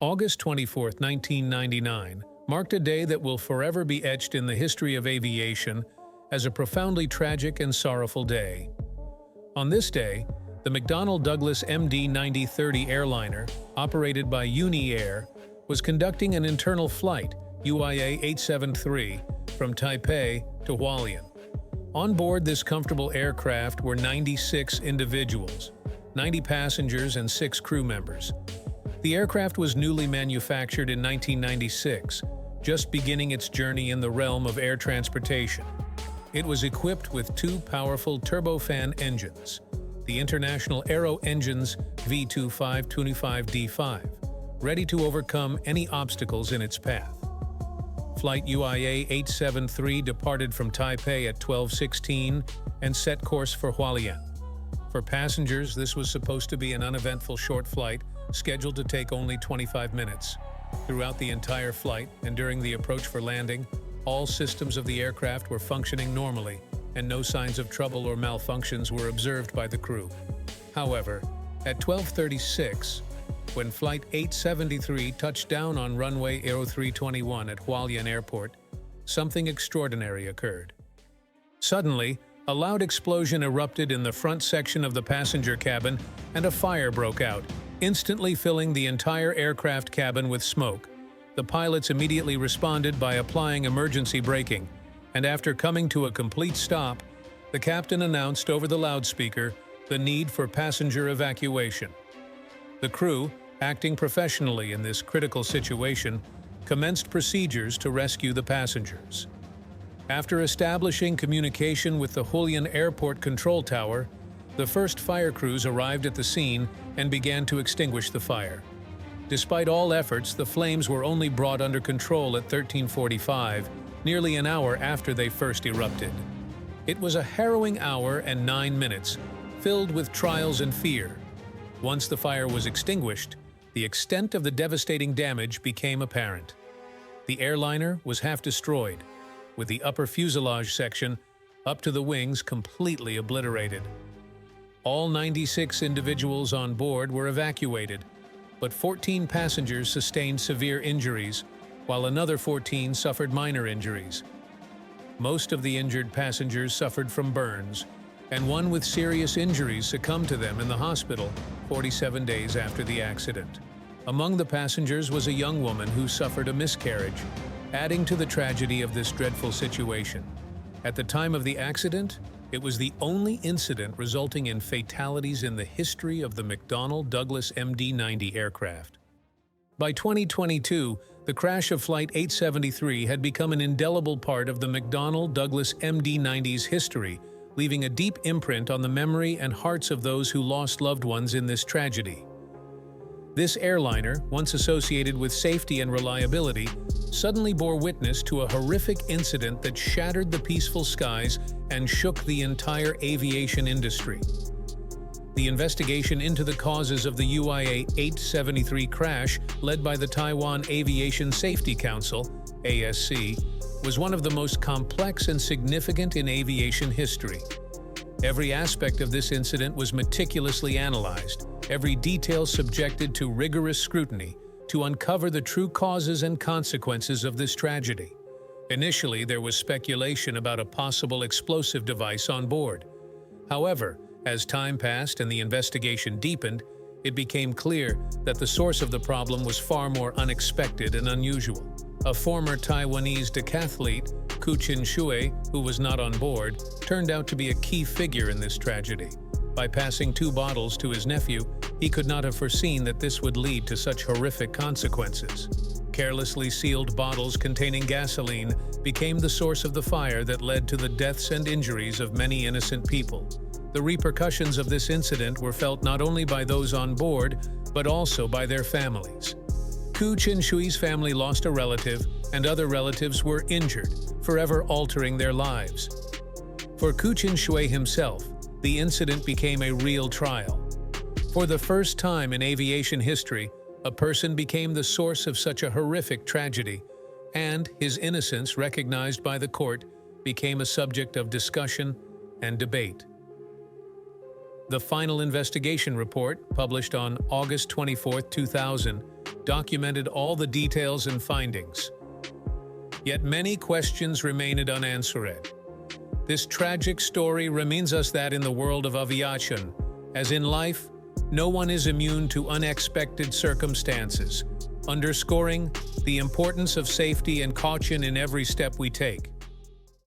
August 24, 1999, marked a day that will forever be etched in the history of aviation as a profoundly tragic and sorrowful day. On this day, the McDonnell Douglas MD-90-30 airliner, operated by UNI Air, was conducting an internal flight, UIA 873, from Taipei to Hualien. On board this comfortable aircraft were 96 individuals, 90 passengers and 6 crew members. The aircraft was newly manufactured in 1996, just beginning its journey in the realm of air transportation. It was equipped with 2 powerful turbofan engines, the International Aero Engines V2525-D5, ready to overcome any obstacles in its path. Flight UIA 873 departed from Taipei at 12:16 and set course for Hualien. For passengers, this was supposed to be an uneventful short flight, scheduled to take only 25 minutes. Throughout the entire flight and during the approach for landing, all systems of the aircraft were functioning normally, and no signs of trouble or malfunctions were observed by the crew. However, at 12:36, when Flight 873 touched down on runway 0321 at Hualien Airport, something extraordinary occurred. Suddenly, a loud explosion erupted in the front section of the passenger cabin and a fire broke out, instantly filling the entire aircraft cabin with smoke. The pilots immediately responded by applying emergency braking, and after coming to a complete stop, the captain announced over the loudspeaker the need for passenger evacuation. The crew, acting professionally in this critical situation, commenced procedures to rescue the passengers. After establishing communication with the Hualien Airport Control Tower, the first fire crews arrived at the scene and began to extinguish the fire. Despite all efforts, the flames were only brought under control at 13:45, nearly an hour after they first erupted. It was a harrowing hour and 9 minutes, filled with trials and fear. Once the fire was extinguished, the extent of the devastating damage became apparent. The airliner was half destroyed, with the upper fuselage section, up to the wings, completely obliterated. All 96 individuals on board were evacuated, but 14 passengers sustained severe injuries, while another 14 suffered minor injuries. Most of the injured passengers suffered from burns, and one with serious injuries succumbed to them in the hospital 47 days after the accident. Among the passengers was a young woman who suffered a miscarriage, adding to the tragedy of this dreadful situation. At the time of the accident, it was the only incident resulting in fatalities in the history of the McDonnell Douglas MD-90 aircraft. By 2022, the crash of Flight 873 had become an indelible part of the McDonnell Douglas MD-90's history, leaving a deep imprint on the memory and hearts of those who lost loved ones in this tragedy. This airliner, once associated with safety and reliability, suddenly bore witness to a horrific incident that shattered the peaceful skies and shook the entire aviation industry. The investigation into the causes of the UIA 873 crash, led by the Taiwan Aviation Safety Council, ASC, was one of the most complex and significant in aviation history. Every aspect of this incident was meticulously analyzed, every detail subjected to rigorous scrutiny to uncover the true causes and consequences of this tragedy. Initially, there was speculation about a possible explosive device on board. However, as time passed and the investigation deepened, it became clear that the source of the problem was far more unexpected and unusual. A former Taiwanese decathlete, Kuchin Shui, who was not on board, turned out to be a key figure in this tragedy. By passing 2 bottles to his nephew, he could not have foreseen that this would lead to such horrific consequences. Carelessly sealed bottles containing gasoline became the source of the fire that led to the deaths and injuries of many innocent people. The repercussions of this incident were felt not only by those on board, but also by their families. Kuchin Shui's family lost a relative, and other relatives were injured, forever altering their lives. For Kuchin Shui himself, the incident became a real trial. For the first time in aviation history, a person became the source of such a horrific tragedy, and his innocence, recognized by the court, became a subject of discussion and debate. The final investigation report, published on August 24, 2000, documented all the details and findings. Yet many questions remained unanswered. This tragic story reminds us that in the world of aviation, as in life, no one is immune to unexpected circumstances, underscoring the importance of safety and caution in every step we take.